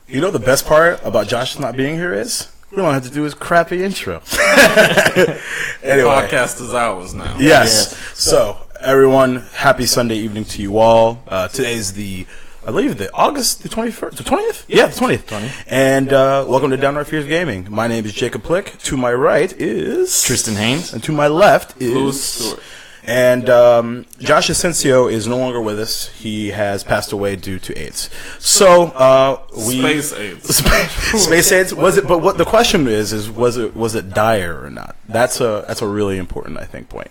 You know the best part about Josh not being here is we don't have to do his crappy intro. Anyway, podcast is ours now. Yes. Yeah. So everyone, happy Sunday evening to you all. Today's I believe August the 21st, the 20th? Yeah, the 20th. And welcome to Downright Fears Gaming. My name is Jacob Plick. To my right is Tristan Haynes. and to my left is Louis Stewart. And Josh Asensio is no longer with us. He has passed away due to AIDS. So Space AIDS. Space AIDS was it? But what the question is was it dire or not? That's a really important, I think, point.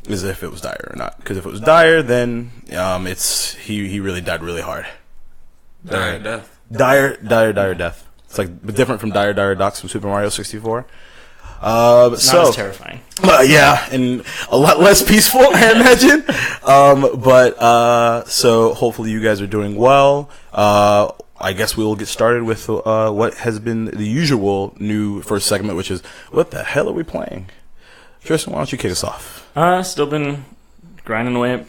Is if it was dire or not? Because if it was dire, then he really died really hard. Dire death. Dire death. It's like different from Dire Ducks from Super Mario 64. Not as terrifying. Yeah, and a lot less peaceful, I imagine. So hopefully you guys are doing well. I guess we will get started with what has been the usual new first segment, which is what the hell are we playing? Tristan, why don't you kick us off? Still been grinding away at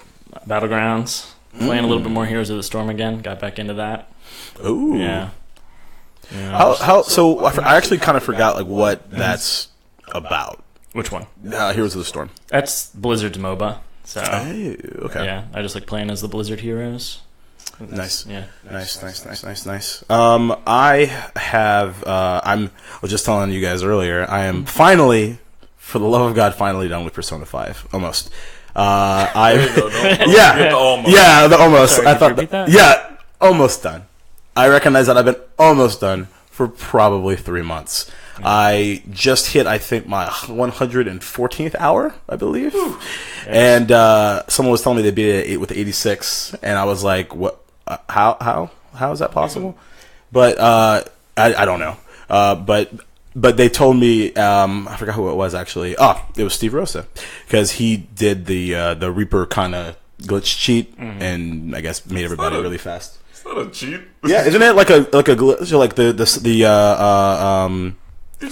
Battlegrounds, playing a little bit more Heroes of the Storm again. Got back into that. Ooh, Yeah. So I actually kind of forgot like what that's about. Which one? Heroes of the Storm. That's Blizzard's MOBA. So Hey, okay. yeah, I just like playing as the Blizzard heroes. Nice. Yeah. Nice. I was just telling you guys earlier, I am finally, for the love of God, finally done with Persona 5. Almost. There you go. Don't Yeah. forget the almost. Yeah, the almost. Sorry, I could thought you repeat that? Yeah, almost done. I recognize that I've been almost done for probably 3 months. I just hit, I think, my 114th hour, I believe. And someone was telling me they beat it with 86, and I was like, "What? How is that possible?" But I don't know. But they told me, I forgot who it was actually. Oh, it was Steve Rosa, because he did the Reaper kind of glitch cheat, and I guess made everybody really fast. It's not a cheat. Yeah, isn't it like a glitch, like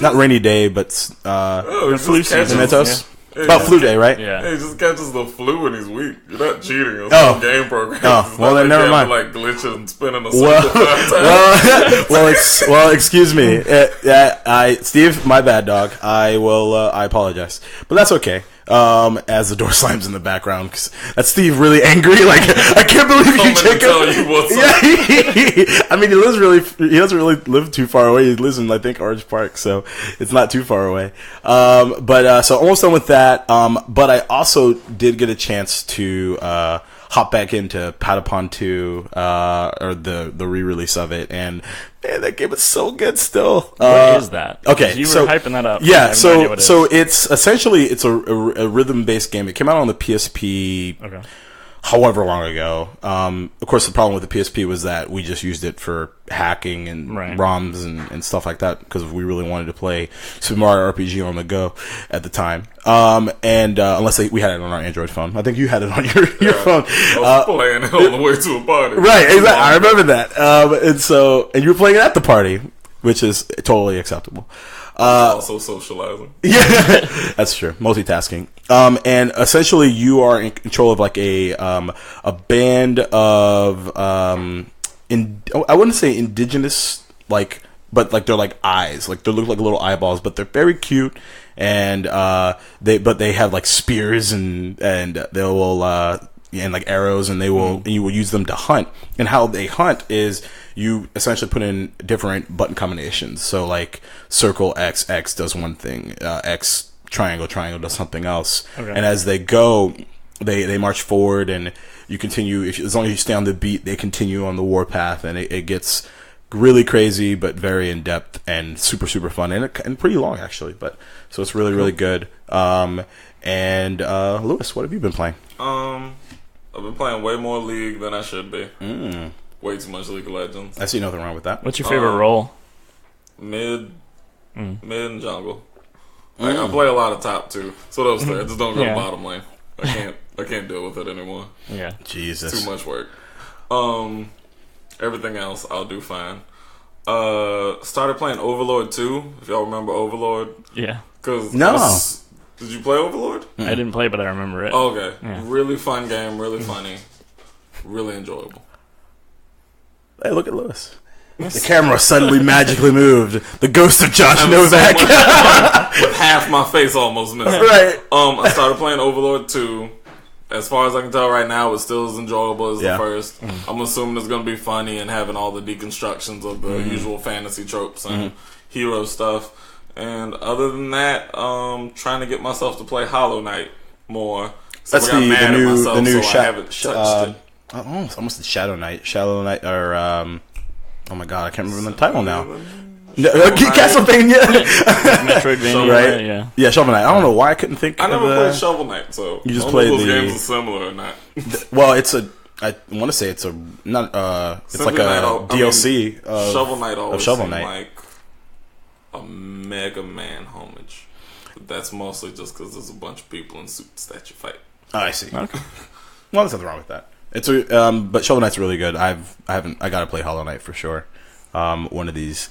not rainy day, but flu season. Mentos? Flu day, right? Yeah. He just catches the flu and he's weak. You're not cheating. It's Oh. a game program. Oh, It's well, not then never you have to, mind. like glitch and spinning a circle 5 times. Well, excuse me. Steve, my bad, dog. I apologize, but that's okay. As the door slams in the background, because that's Steve really angry. Like, I can't believe you, Coming to Jacob. tell you what's up. Yeah, I mean, he doesn't really live too far away. He lives in, I think, Orange Park, so it's not too far away. So almost done with that. But I also did get a chance to hop back into Patapon 2, or the re-release of it, and man, that game is so good still. What is that? Okay, You so were hyping that up. I yeah, have no idea what it so is. it's essentially a rhythm-based game. It came out on the PSP. Okay. However long ago. Of course, the problem with the PSP was that we just used it for hacking and Right. ROMs and stuff like that, because we really wanted to play Super Mario RPG on the go at the time. Unless we had it on our Android phone. I think you had it on your phone. I was playing it on the way to a party. Right, exactly. I remember that. And you were playing it at the party, which is totally acceptable. Also socializing. Yeah, that's true. Multitasking. And essentially, you are in control of like a band of I wouldn't say indigenous, but like they're like eyes, like they look like little eyeballs, but they're very cute, and they have like spears and they will and like arrows, and you will use them to hunt. And how they hunt is you essentially put in different button combinations. So like circle X does one thing, X triangle does something else. Okay. And as they go, they march forward, and you continue. As long as you stay on the beat, they continue on the warpath, and it gets really crazy, but very in depth and super fun, and pretty long actually. But so it's really good. Lewis, what have you been playing? I've been playing way more League than I should be. Way too much League of Legends. I see nothing wrong with that. What's your favorite role? Mid and jungle. Like, I play a lot of top too, so those three. I just don't go to bottom lane. I can't deal with it anymore. Yeah. Jesus, Too much work. Everything else I'll do fine. Started playing Overlord 2. If y'all remember Overlord, Yeah. cause No. did you play Overlord? I didn't play, but I remember it. Okay, Yeah. really fun game, really funny, really enjoyable. Hey, look at Lewis. The camera suddenly magically moved. The ghost of Josh Novak. With half my face almost missing. Right. I started playing Overlord 2. As far as I can tell right now, it's still as enjoyable as the first. I'm assuming it's going to be funny and having all the deconstructions of the usual fantasy tropes and hero stuff. And other than that, trying to get myself to play Hollow Knight more. So That's the new I haven't touched it. Almost the Shadow Knight, or oh my god, I can't remember the title now. Castlevania, Metroidvania, right? Yeah, Shovel Knight. I don't know why I couldn't think. I never played Shovel Knight, so you just played those games are similar or not. Well, I want to say it's not. It's like a DLC. Shovel Knight always Shovel seemed Knight. like a Mega Man homage. But that's mostly just because there's a bunch of people in suits that you fight. Oh, I see. Okay. Well, there's nothing wrong with that. But Shovel Knight's really good. I gotta play Hollow Knight for sure. One of these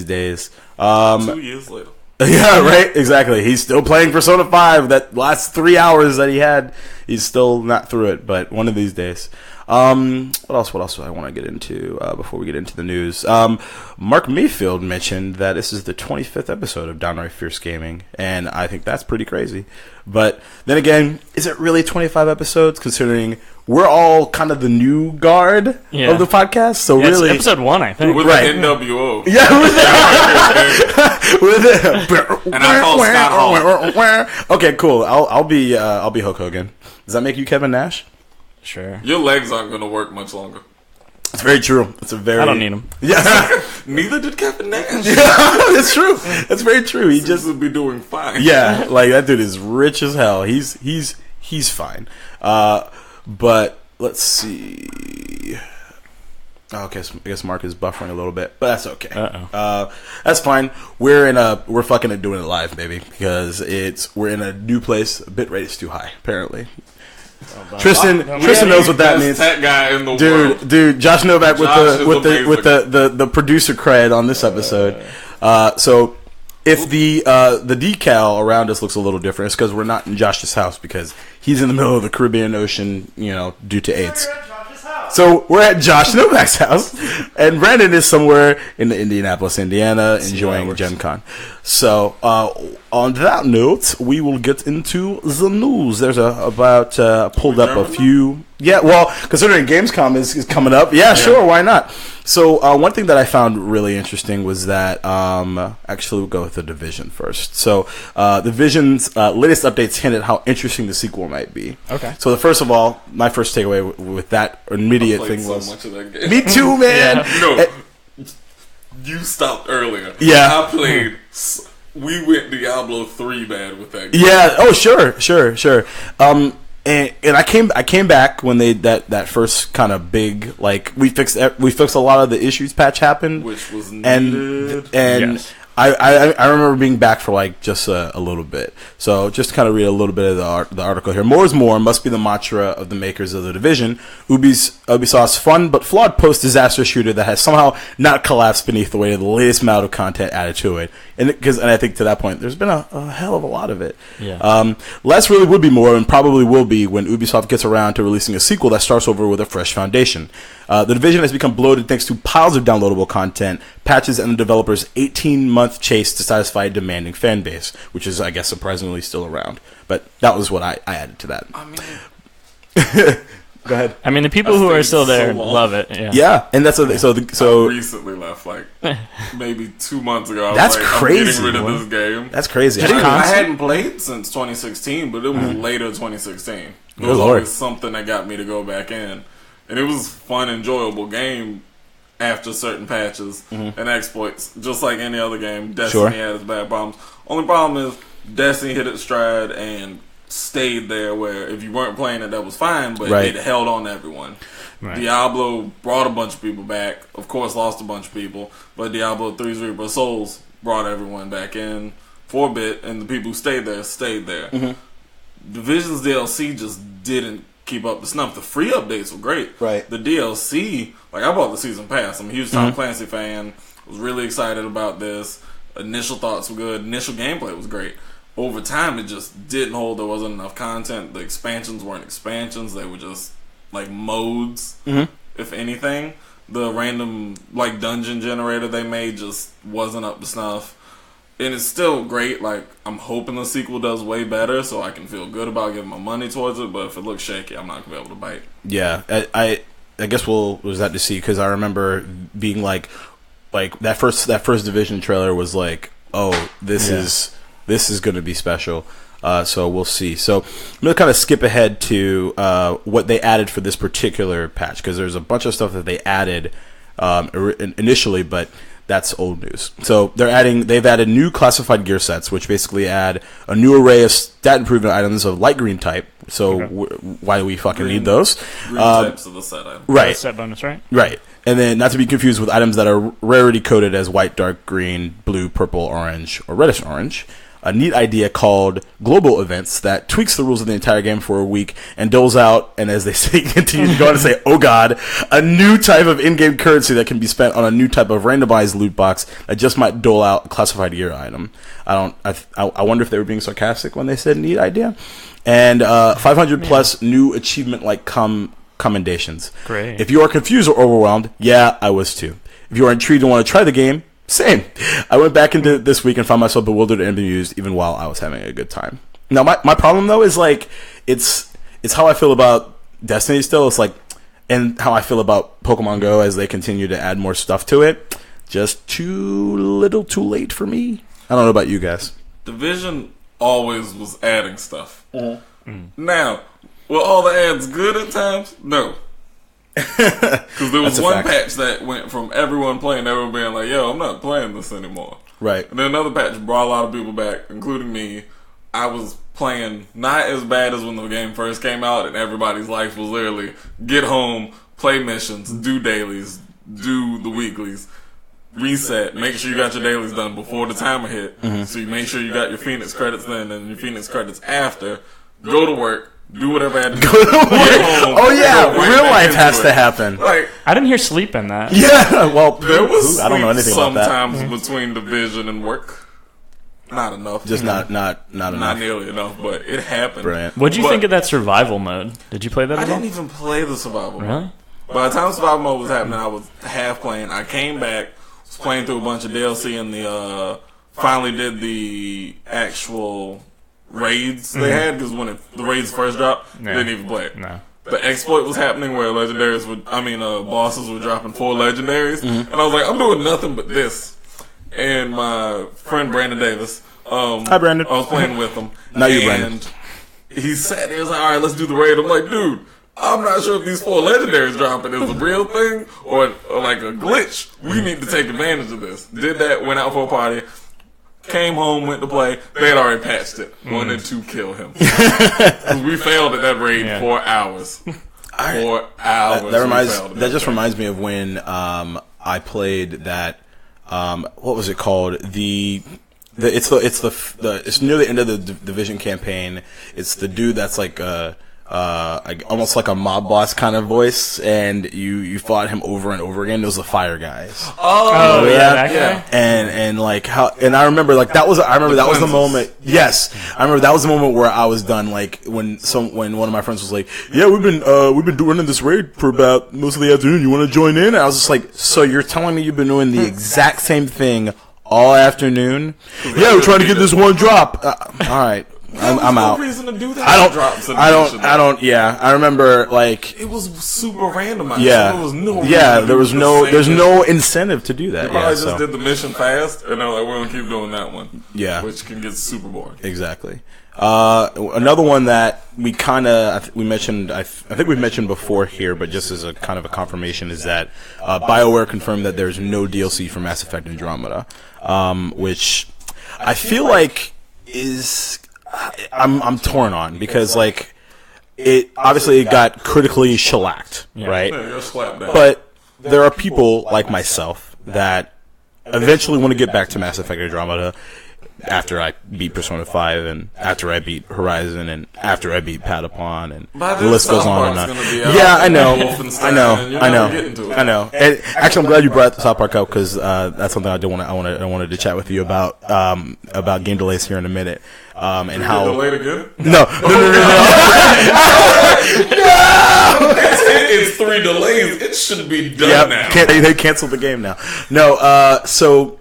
days. 2 years later. Yeah, right. Exactly. He's still playing Persona 5. That last 3 hours that he had, he's still not through it. But one of these days. What else do I want to get into before we get into the news? Mark Mayfield mentioned that this is the 25th episode of Downright Fierce Gaming, and I think that's pretty crazy. But then again, is it really 25 episodes, considering we're all kind of the new guard of the podcast? So really, it's episode 1, I think. With the NWO. Yeah, and I call Scott Hall. Okay, cool. I'll be Hulk Hogan. Does that make you Kevin Nash? Sure. Your legs aren't going to work much longer. It's very true. I don't need them. Yeah. Neither did Kevin Nash. Yeah, that's true. That's very true. He just would be doing fine. Yeah, like that dude is rich as hell. He's fine. But let's see. Okay, so I guess Mark is buffering a little bit, but that's okay. That's fine. We're fucking doing it live, baby, because we're in a new place. Bit rate's too high, apparently. Tristan knows what that means. That guy in the world. Dude, Josh Novak with the producer cred on this episode. So if the decal around us looks a little different, it's because we're not in Josh's house because he's in the middle of the Caribbean Ocean, due to AIDS. So we're at Josh Novak's house, and Brandon is somewhere in Indianapolis, Indiana, enjoying Gen Con. So on that note, we will get into the news. There's pulled up a few. Yeah, well, considering Gamescom is coming up, sure, why not? So one thing that I found really interesting was that actually we'll go with the Division first. So the Division's latest updates hint at how interesting the sequel might be. Okay. So first of all, my first takeaway with that immediate thing was much of that game. Me too, man. No, you stopped earlier. Yeah, I played. We went Diablo 3 bad with that game. Yeah. Oh, sure. And I came back when they that first kind of big, like, we fixed a lot of the issues patch happened, which was needed. And yes. I remember being back for like just a little bit. So just to kind of read a little bit of the article here. More is more must be the mantra of the makers of the Division. Ubisoft's fun but flawed post-disaster shooter that has somehow not collapsed beneath the weight of the latest amount of content added to it. And I think to that point, there's been a hell of a lot of it. Yeah. Less really would be more, and probably will be when Ubisoft gets around to releasing a sequel that starts over with a fresh foundation. The Division has become bloated thanks to piles of downloadable content, patches, and the developer's 18-month chase to satisfy a demanding fan base, which is, I guess, surprisingly still around. But that was what I added to that. I mean, go ahead. I mean, the people who are still there love it. Yeah, and that's so. I recently left, like maybe 2 months ago. That's I'm crazy. getting rid of this game. That's crazy. I hadn't played since 2016, but it was later 2016. It was always something that got me to go back in. And it was a fun, enjoyable game after certain patches and exploits. Just like any other game, Destiny had its bad problems. Only problem is Destiny hit its stride and stayed there, where if you weren't playing it, that was fine, but it held on to everyone. Right. Diablo brought a bunch of people back. Of course, lost a bunch of people. But Diablo 3's Reaper of Souls brought everyone back in for a bit, and the people who stayed there, stayed there. Division's DLC just didn't keep up the snuff. The free updates were great. Right. The DLC, like, I bought the season pass. I'm a huge Tom Clancy fan. Was really excited about this. Initial thoughts were good. Initial gameplay was great. Over time, it just didn't hold. There wasn't enough content. The expansions weren't expansions. They were just like modes, if anything. the random like dungeon generator they made just wasn't up to snuff. And it's still great. Like, I'm hoping the sequel does way better so I can feel good about giving my money towards it. But if it looks shaky, I'm not going to be able to bite. Yeah, I guess we'll have to see, because I remember being like that first Division trailer was like, oh, this is going to be special. So we'll see. So I'm going to kind of skip ahead to what they added for this particular patch, because there's a bunch of stuff that they added initially, but that's old news. So they've added new classified gear sets, which basically add a new array of stat improvement items of light green type. So why do we fucking need those? Green types of the set item. Right. Set bonus, right? Right. And then not to be confused with items that are rarity coded as white, dark green, blue, purple, orange, or reddish orange. A neat idea called global events that tweaks the rules of the entire game for a week and doles out, and as they say, continue to go on and say, oh god, a new type of in-game currency that can be spent on a new type of randomized loot box that just might dole out a classified gear item. I wonder if they were being sarcastic when they said neat idea. And 500 plus new achievement-like commendations. Great. If you are confused or overwhelmed, yeah, I was too. If you are intrigued and want to try the game, same. I went back into this week and found myself bewildered and bemused even while I was having a good time. Now, my problem, though, is like, it's how I feel about Destiny still. It's like, and how I feel about Pokemon Go as they continue to add more stuff to it. Just too little too late for me. I don't know about you guys. Division always was adding stuff. Now, were all the ads good at times? No. Because there was one patch that went from everyone playing, everyone being like, yo, I'm not playing this anymore. Right. And then another patch brought a lot of people back, including me. I was playing not as bad as when the game first came out, and everybody's life was literally get home, play missions, do dailies, do the weeklies, reset, make sure you got your dailies done before the timer hit. So you make sure you got your Phoenix credits then and your Phoenix credits after. Go to work. Do whatever I had to do. Oh yeah, real life has to happen. Like, I didn't hear sleep in that. Yeah, well, there was I don't know anything about that. Sometimes between Division and work, not enough. Just not enough. Not nearly enough, but it happened. Brilliant. What'd you think of that survival mode? Did you play that I at all? didn't even play the survival mode. Really? By the time survival mode was happening, I was half playing. I came back, was playing through a bunch of DLC, and finally did the actual raids they had, because when the raids first dropped, didn't even play it. No. The exploit was happening where bosses were dropping 4 legendaries, and I was like, I'm doing nothing but this. And my friend Brandon Davis, hi Brandon, I was playing with him. Not you, Brandon. He sat there, he was like, all right, let's do the raid. I'm like, dude, I'm not sure if these 4 legendaries dropping is a real thing or like a glitch. We need to take advantage of this. Did that, went out for a party. Came home, went to play. They had already patched it. Wanted to kill him. We failed at that raid for hours. For hours. That just reminds me of when I played that. What was it called? It's near the end of the Division campaign. It's the dude that's like almost like a mob boss kind of voice, and you fought him over and over again. Those are the fire guys. Oh yeah, that guy. And like I remember like that was the moment. Yes, I remember that was the moment where I was done. Like when one of my friends was like, "Yeah, we've been running this raid for about most of the afternoon. You want to join in?" And I was just like, "So you're telling me you've been doing the exact same thing all afternoon?" Yeah, we're trying to get this one drop. All right. I'm out. No reason to do that. I don't. Yeah, I remember like it was super randomized. Yeah, there was no. Yeah, there's no incentive to do that. They probably just did the mission fast, and they're like, we're gonna keep doing that one. Yeah, which can get super boring. Exactly. Another one that we mentioned. I think we've mentioned before here, but just as a kind of a confirmation, is that BioWare confirmed that there's no DLC for Mass Effect Andromeda, which I feel like is. I'm torn on, because like it got critically shellacked, right? Yeah, but there are people like myself that eventually want to get back to Mass Effect Andromeda after I beat Persona 5 and after I beat Horizon and after I beat Patapon, and the list goes on and on. Yeah, I know. And actually, I'm glad you brought South Park up, because that's something I wanted to chat with you about game delays here in a minute. And how delayed again? No. now. It's 3 delays. It should be done now. They canceled the game now. No, so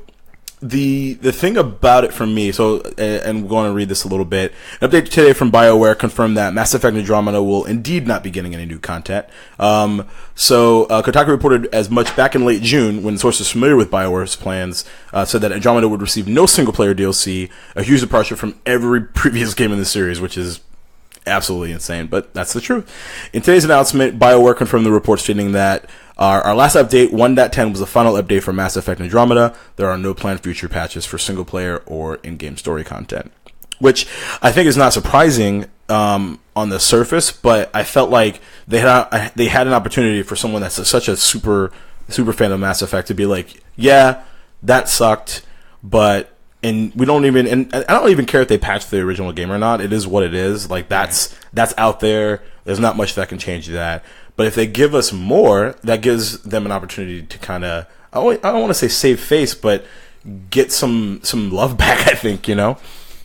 the thing about it for me, and we're going to read this a little bit. An update today from BioWare confirmed that Mass Effect Andromeda will indeed not be getting any new content. Kotaku reported as much back in late June when sources familiar with BioWare's plans said that Andromeda would receive no single-player DLC, a huge departure from every previous game in the series, which is absolutely insane, but that's the truth. In today's announcement, BioWare confirmed the report stating that our last update, 1.10, was the final update for Mass Effect Andromeda. There are no planned future patches for single-player or in-game story content, which I think is not surprising on the surface, but I felt like they had an opportunity for someone that's such a super fan of Mass Effect to be like, yeah, that sucked, but and we don't even, and I don't even care if they patch the original game or not. It is what it is. Like that's out there. There's not much that can change that. But if they give us more, that gives them an opportunity to kind of, I don't want to say save face, but get some love back. I think, you know.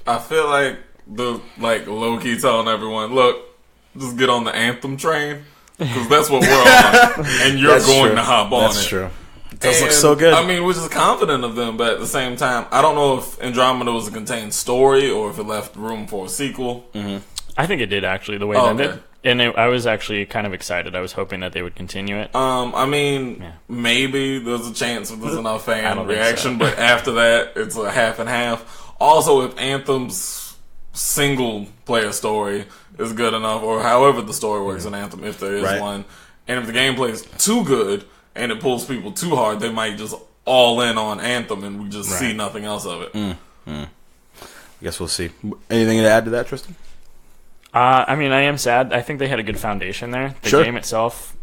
I feel like low key telling everyone, look, just get on the Anthem train because that's what we're on, and you're going to hop on it. That's true. It does look so good. I mean, we're just confident of them, but at the same time, I don't know if Andromeda was a contained story or if it left room for a sequel. Mm-hmm. I think it did, actually, the way it ended. And I was actually kind of excited. I was hoping that they would continue it. I mean, maybe there's a chance if there's enough fan reaction, but after that, it's a half and half. Also, if Anthem's single-player story is good enough, or however the story works in Anthem, if there is one, and if the gameplay is too good and it pulls people too hard, they might just all in on Anthem and we just see nothing else of it. I guess we'll see. Anything to add to that, Tristan? I mean, I am sad. I think they had a good foundation there. The game itself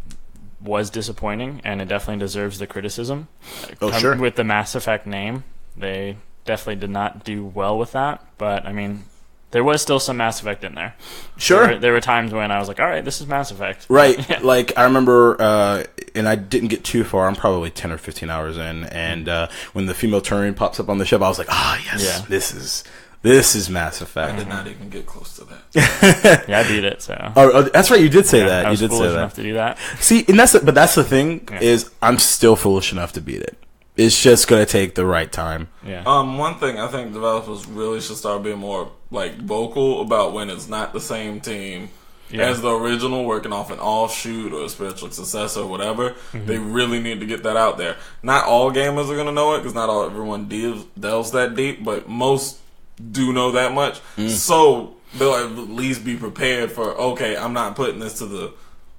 was disappointing, and it definitely deserves the criticism. With the Mass Effect name, they definitely did not do well with that. But, I mean, there was still some Mass Effect in there. Sure. There were times when I was like, all right, this is Mass Effect. Right. Like, I remember, and I didn't get too far. I'm probably 10 or 15 hours in. And when the female Turian pops up on the ship, I was like, yes, this is Mass Effect. I did not even get close to that. Yeah, I beat it. So. Oh, that's right. You did say that. I was you did foolish say that. enough to do that. See, and that's the thing is I'm still foolish enough to beat it. It's just gonna take the right time. Yeah. One thing I think developers really should start being more vocal about when it's not the same team as the original, working off an offshoot or a spiritual successor or whatever. Mm-hmm. They really need to get that out there. Not all gamers are gonna know it because not everyone delves that deep, but most do know that much, so they'll at least be prepared for, okay, I'm not putting this to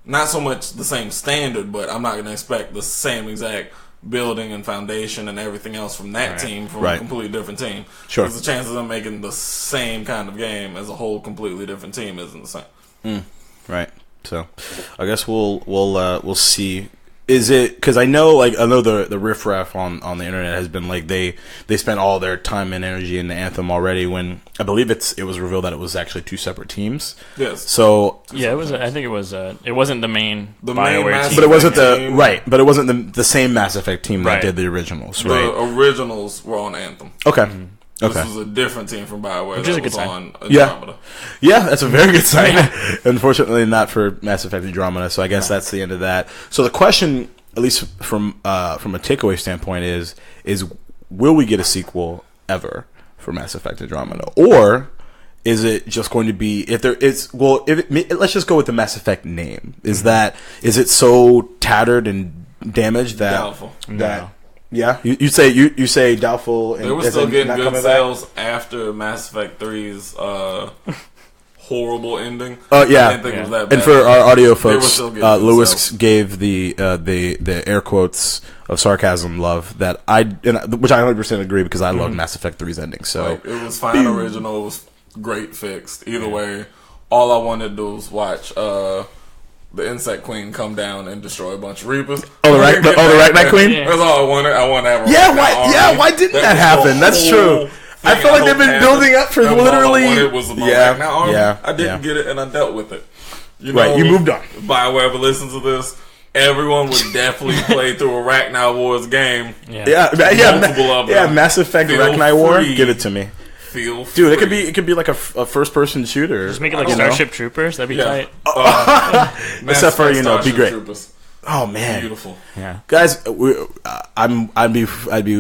not so much the same standard, but I'm not going to expect the same exact building and foundation and everything else from that team from a completely different team. Sure. Because the chances of them making the same kind of game as a whole completely different team isn't the same. Right. So I guess we'll see. Is it because I know the riffraff on the internet has been like they spent all their time and energy in the Anthem already, when I believe it was revealed that it was actually 2 separate teams. Yes. So it was. I think it was. It wasn't the main BioWare team, but it wasn't But it wasn't the same Mass Effect team that did the originals. Right. The originals were on Anthem. Okay. Mm-hmm. This was a different team from BioWare. Which is a good sign. Andromeda. Yeah, that's a very good sign. Unfortunately, not for Mass Effect Andromeda, so I guess that's the end of that. So the question, at least from a takeaway standpoint, is will we get a sequel ever for Mass Effect Andromeda? Or is it just going to be, let's just go with the Mass Effect name. Is it so tattered and damaged that... Doubtful. Yeah, you say doubtful. And they were still getting good sales after Mass Effect 3's horrible ending. Oh yeah, I didn't think it was that bad. And for our audio folks, Lewis gave the air quotes of sarcasm love which I 100% agree because I love Mass Effect 3's ending. So it was fine original. It was great fixed. Either way, all I wanted to do was watch the Insect Queen come down and destroy a bunch of Reapers. The Arachnite Queen? That's all I wanted. I wanted to have why didn't that happen? That's true. I feel like they've been building up for literally... All I wanted was the Arachnite army. I didn't get it, and I dealt with it. You moved on. If BioWare ever listens to this, everyone would definitely play through Arachnite War's game. Multiple of them. Yeah, Mass Effect Arachnite War, give it to me. feel free. Dude, it could be like a first-person shooter. Just make it like Starship Troopers. That'd be tight. Except for, be great. Troopers. Oh man, beautiful. Yeah, guys, I'd be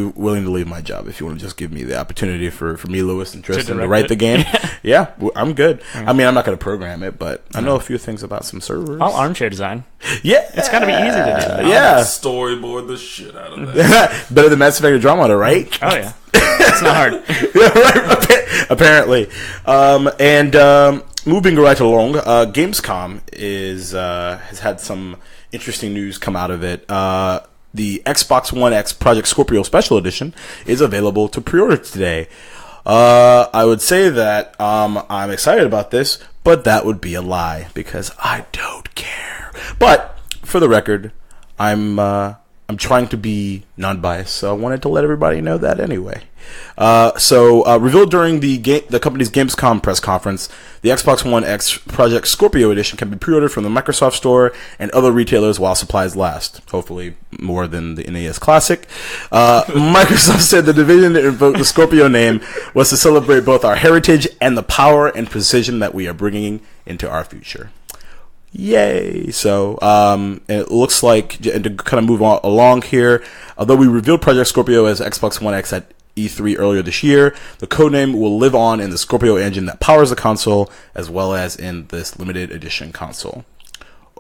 willing to leave my job if you want to just give me the opportunity for me, Lewis, and Tristan to write the game. Yeah, I'm good. I mean, I'm not going to program it, but I know a few things about some servers. I'll armchair design. Yeah, it's got to be easy to do. Yeah, storyboard the shit out of that. Better than Mass Effect Andromeda, right? Oh yeah, it's not hard. Right, apparently. Moving right along, Gamescom has had some interesting news come out of it. The Xbox One X Project Scorpio Special Edition is available to pre-order today. I would say that I'm excited about this, but that would be a lie because I don't care. But for the record, I'm trying to be non-biased, so I wanted to let everybody know that anyway. Revealed during the company's Gamescom press conference, the Xbox One X Project Scorpio Edition can be pre-ordered from the Microsoft Store and other retailers while supplies last. Hopefully more than the NES Classic. Microsoft said the division that invoked the Scorpio name was to celebrate both our heritage and the power and precision that we are bringing into our future. Yay! So, it looks like, and to kind of move along here, although we revealed Project Scorpio as Xbox One X at E3 earlier this year, the codename will live on in the Scorpio engine that powers the console, as well as in this limited edition console.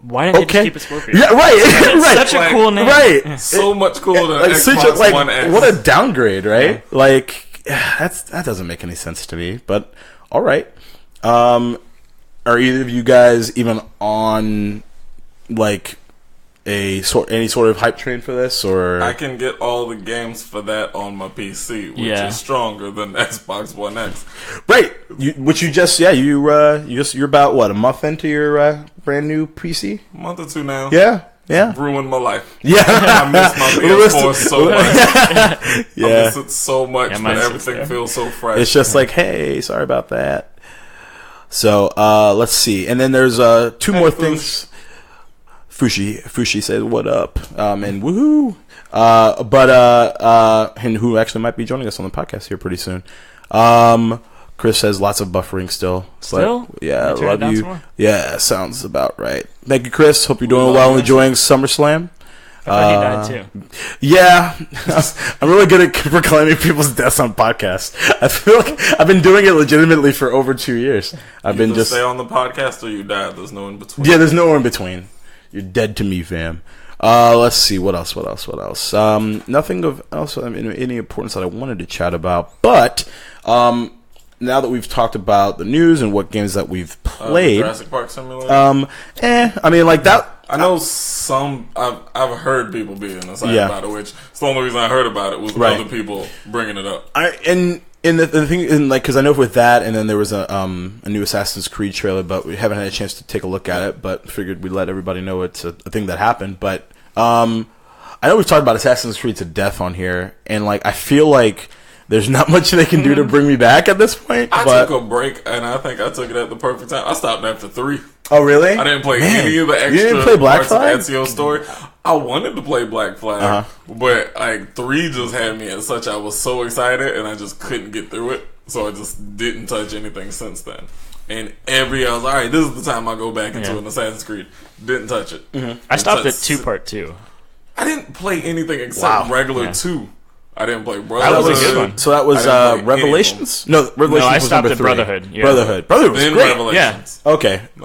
Why didn't they just keep it Scorpio? Yeah, right, right. Such a cool name. Right. So much cooler than Xbox One X. What a downgrade, right? Yeah. Like, that doesn't make any sense to me, but all right. Are either of you guys even on, like, any sort of hype train for this, or I can get all the games for that on my PC, which is stronger than Xbox One X. Right, you're about what, a month into your brand new PC? A month or two now. Yeah. It's ruined my life. Yeah, I miss my PS4 so much. Yeah, I miss it so much, but everything feels so fresh. It's just like, hey, sorry about that. So let's see, and then there's two more things. Fushi said, "What up?" And woohoo! And who actually might be joining us on the podcast here pretty soon. Chris says lots of buffering still. Still? Yeah, love you. Yeah, sounds about right. Thank you, Chris. Hope you're doing well and enjoying SummerSlam. I thought he died too. Yeah, I'm really good at proclaiming people's deaths on podcasts. I feel like I've been doing it legitimately for over 2 years. I've been just stay on the podcast or you die. There's no in between. Yeah, there's nowhere in between. You're dead to me, fam. Let's see what else. Nothing of else. I mean, any importance that I wanted to chat about, but now that we've talked about the news and what games that we've played, Jurassic Park Simulator. I mean, like that. I know some. I've heard people being excited about it, which is the only reason I heard about it was other people bringing it up. And the thing, like, because I know with that, and then there was a new Assassin's Creed trailer, but we haven't had a chance to take a look at it. But figured we'd let everybody know it's a thing that happened. But I know we've talked about Assassin's Creed to death on here, and like I feel like there's not much they can do to bring me back at this point. I took a break, and I think I took it at the perfect time. I stopped after 3. Oh, really? I didn't play any of the extra you didn't play Black Flag? parts of Ezio's story. I wanted to play Black Flag, but like 3 just had me as such. I was so excited, and I just couldn't get through it. So I just didn't touch anything since then. And I was all right, this is the time I go back into an Assassin's Creed. Didn't touch it. I stopped at Part 2. I didn't play anything except regular 2. I didn't play Brotherhood. That was a good one. So that was Revelations? No, Revelations I was stopped number at 3. Brotherhood. Yeah. Brotherhood was then great. Revelations. Yeah.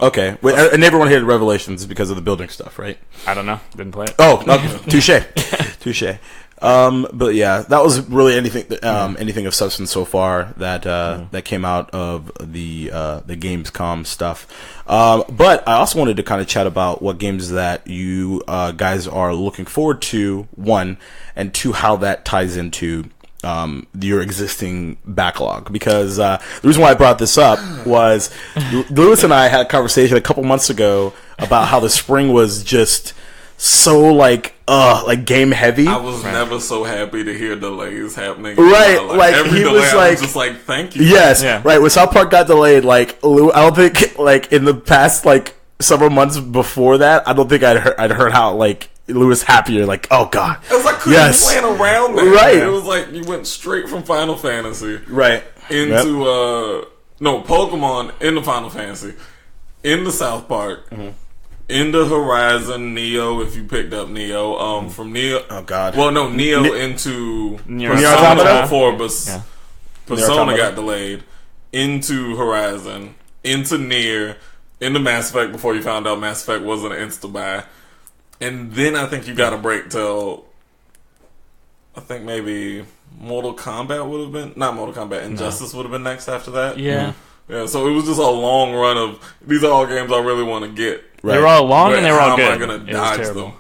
Okay. Wait, and everyone hated Revelations because of the building stuff, right? I don't know. Didn't play it. Oh, touche. But yeah, that was really anything of substance so far that came out of the Gamescom stuff. But I also wanted to kind of chat about what games that you guys are looking forward to, 1, and 2, how that ties into your existing backlog. Because the reason why I brought this up was Lewis and I had a conversation a couple months ago about how the spring was just so like game heavy. I was never so happy to hear delays happening. Right, like every he delay, was I was just like, thank you. Yes, right. When South Park got delayed, like I don't think like in the past like several months before that, I don't think I'd heard how like Lewis happier. Like, oh god, it was like couldn't plan around that. Right, it was like you went straight from Final Fantasy, right, into Pokemon into Final Fantasy, into South Park, into Horizon, Neo. If you picked up Neo, from Neo. Oh God. Well, no, Neo into Nier Persona 4, but Yeah. Persona got delayed. Into Horizon, into Nier, into Mass Effect before you found out Mass Effect wasn't an insta-buy. And then I think you got a break till, I think maybe Mortal Kombat would have been, not Mortal Kombat, Injustice would have been next after that. Yeah. Yeah, so it was just a long run of, these are all games I really want to get. Right. They were all long and they were all good. How am I going to dodge them?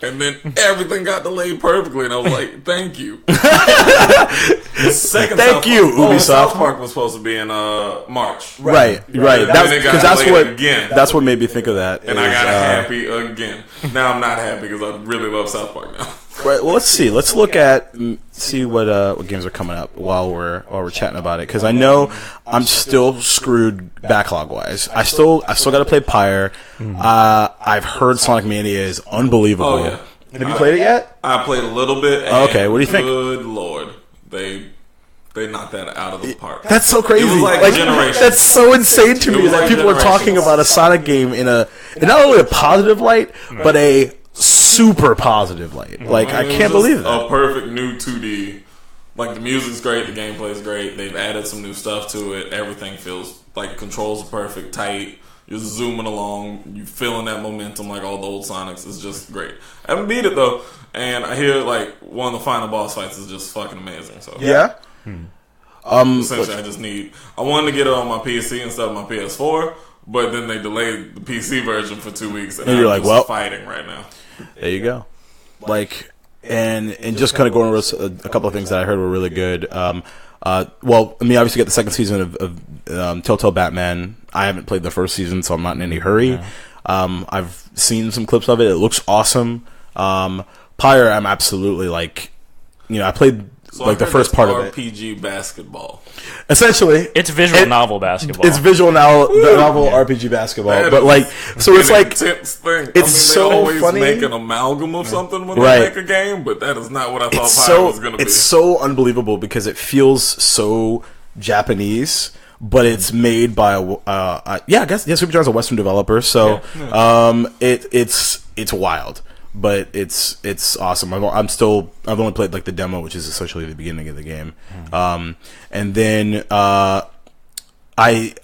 And then everything got delayed perfectly, and I was like, "Thank you." The second Thank you, Ubisoft. South Park was supposed to be in March. Right. Because that's what made me think of that. And I got happy again. Now I'm not happy because I really love South Park now. Right. Well, let's see. Let's look see what games are coming up while we're chatting about it. Because I know I'm still screwed backlog wise. I still got to play Pyre. I've heard Sonic Mania is unbelievable. Oh yeah. Have you played it yet? I played a little bit. Okay. What do you think? Good Lord, they knocked that out of the park. That's so crazy. It was like Generations. That's so insane to me that people are talking about a Sonic game in not only a positive light, but a super positive light. Like, I can't believe that. A perfect new 2D. Like, the music's great, the gameplay's great. They've added some new stuff to it. Everything feels like controls are perfect, tight. You're zooming along. You're feeling that momentum like all the old Sonics. It's just great. I haven't beat it though, and I hear like one of the final boss fights is just fucking amazing. So yeah. Essentially, I wanted to get it on my PC instead of my PS4, but then they delayed the PC version for 2 weeks, and you're like, well, fighting right now. There you go. Like, and just kind of going over a couple of things that I heard were really good. Well, I mean, obviously, get the second season of Telltale Batman. I haven't played the first season, so I'm not in any hurry. Yeah. I've seen some clips of it. It looks awesome. Pyre, I'm absolutely like, I played the first part of it. RPG basketball. Essentially, it's visual novel basketball. It's visual novel RPG basketball, but like, so it's like intense thing. It's so they always funny. Make an amalgam of something when they make a game, but that is not what I thought Pyre was going to be. It's so unbelievable because it feels so Japanese, but it's made by I guess Supergiant's a Western developer, so it's wild. But it's awesome. I've only played like the demo, which is essentially the beginning of the game, and then I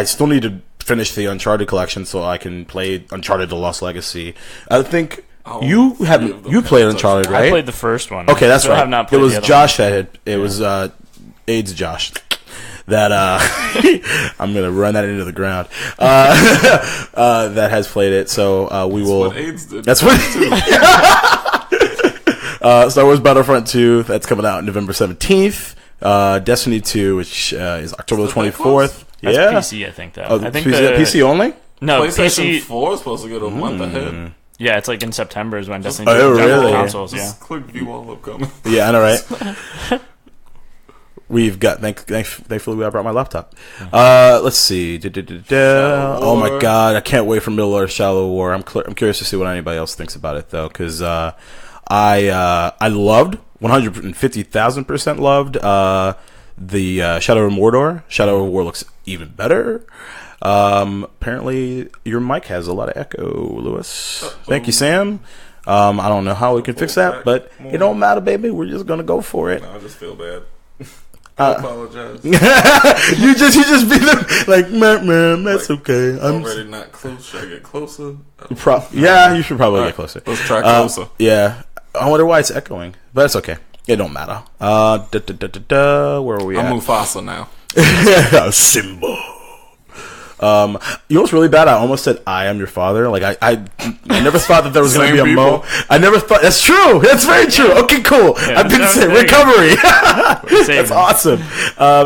still need to finish the Uncharted collection so I can play Uncharted: The Lost Legacy. I think you played Uncharted, right? I played the first one. Okay, that's right. Have not played it was the other Josh one. It was AIDS Josh. That I'm gonna run that into the ground. That has played it, so we will. What AIDS did. That's what. Star Wars Battlefront 2. That's coming out November 17th. Destiny 2, which is October 24th. That's PC, I think. Though. I think PC only. No, PlayStation 4 is supposed to get a month ahead. Yeah, it's like in September is when Destiny 2 really? Consoles. Yeah. Just click view all upcoming. Yeah, I know, right? We've got thankfully I brought my laptop. Let's see. Oh my god, I can't wait for Middle Earth Shallow War. I'm curious to see what anybody else thinks about it though, because I loved 150,000% loved the Shadow of Mordor. Shadow of War looks even better. Apparently your mic has a lot of echo, Lewis. Thank you, Sam. I don't know how we can fix that, but it don't matter, baby. We're just gonna go for it. No, I just feel bad. I apologize. you just be like, man, that's like, okay. I'm already not close. Should I get closer? Yeah, you should probably get closer. Let's try closer. Yeah, I wonder why it's echoing, but it's okay. It don't matter. Where are we at? I'm Mufasa now. Simba. You know what's really bad? I almost said I am your father. Like I never thought that there was going to be a mo. I never thought. That's true. That's very true. Okay, cool. Yeah, I've been saying recovery. That's awesome.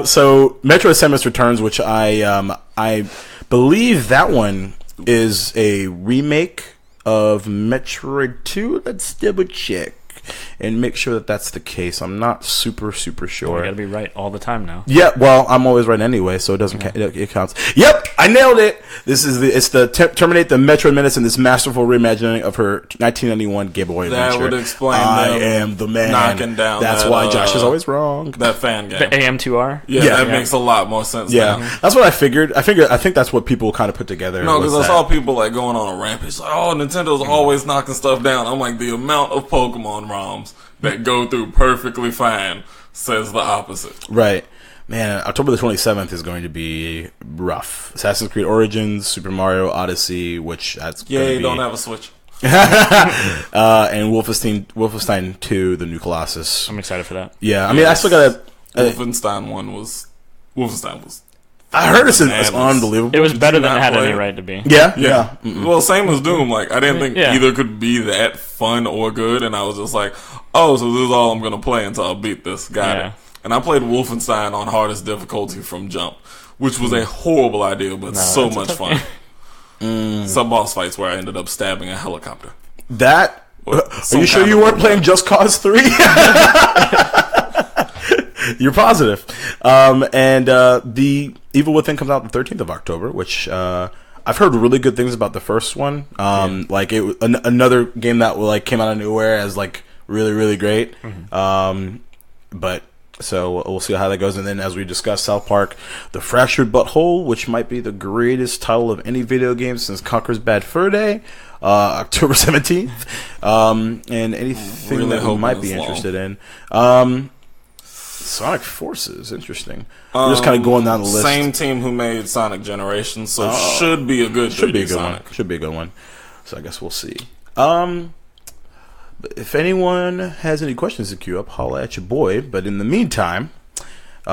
So Metro Samus Returns, which I believe that one is a remake of Metroid 2. Let's double check. and make sure that that's the case. I'm not super sure. You got to be right all the time now. Yeah, well, I'm always right anyway, so it doesn't it counts. Yep, I nailed it. It's the Terminate the Metroid Menace in this masterful reimagining of her 1991 Game Boy Adventure. That would explain I am the man. Knocking down. That's why Josh is always wrong. That fan game. The AM2R. Yeah, that makes a lot more sense. Yeah, now. that's what I figured. I think that's what people kind of put together. No, because I saw people like going on a rampage, like, oh, Nintendo's always knocking stuff down. I'm like, the amount of Pokemon ROMs that go through perfectly fine says the opposite. Right. Man, October the 27th is going to be rough. Assassin's Creed Origins, Super Mario Odyssey, which that's you don't have a Switch. And Wolfenstein 2, the new Colossus. I'm excited for that. Yeah, I mean, I still got Wolfenstein was. I heard it's unbelievable. It was better than it had any right to be. Yeah. Well, same as Doom. Like, I didn't think either could be that fun or good, and I was just like, oh, so this is all I'm gonna play until I beat this. Got it. And I played Wolfenstein on hardest difficulty from jump, which was a horrible idea, but so much fun. Some boss fights where I ended up stabbing a helicopter. Are you sure you weren't playing Just Cause 3? You're positive. And the Evil Within comes out the 13th of October, which I've heard really good things about the first one. Like another game that came out of nowhere as really, really great. But so we'll see how that goes. And then, as we discussed, South Park: The Fractured Butthole, which might be the greatest title of any video game since Conker's Bad Fur Day, October 17th. And anything that we might be interested in. Sonic Forces, interesting. We're just kind of going down the list. Same team who made Sonic Generations, so should be a good one. Should be a good one. So I guess we'll see. If anyone has any questions to queue up, holla at your boy. But in the meantime, we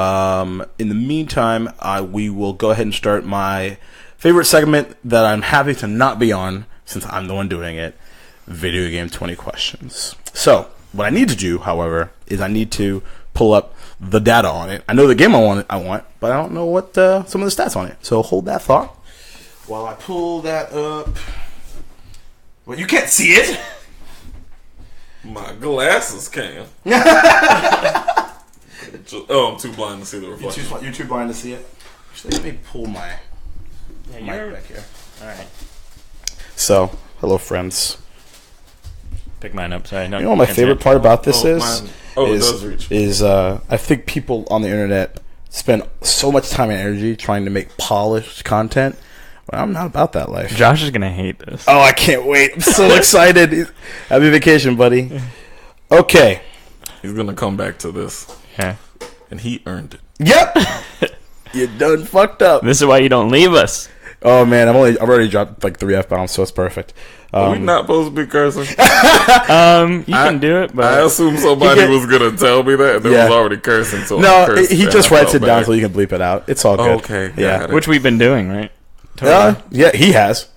will go ahead and start my favorite segment that I'm happy to not be on since I'm the one doing it. Video Game 20 Questions. So what I need to do, however, is I need to pull up the data on it. I know the game I want, but I don't know what some of the stats on it. So hold that thought while I pull that up. Well, you can't see it. My glasses can. I'm too blind to see the reflection. You're too blind to see it. Actually, let me pull my mic back here. All right. So, hello, friends. Pick mine up. Sorry. No, you know what my favorite part about this is? It does reach. I think people on the internet spend so much time and energy trying to make polished content. But I'm not about that life. Josh is gonna hate this. Oh, I can't wait! I'm so excited. Happy vacation, buddy. Okay, he's gonna come back to this. Yeah, and he earned it. Yep. You done fucked up. This is why you don't leave us. Oh man, I've already dropped 3 F-bombs, so it's perfect. Are we not supposed to be cursing? You can do it, but I assume somebody was gonna tell me that, and they was already cursing. So he just writes it down so you can bleep it out. It's all good. Okay, yeah, which we've been doing, right? Totally. Yeah, he has.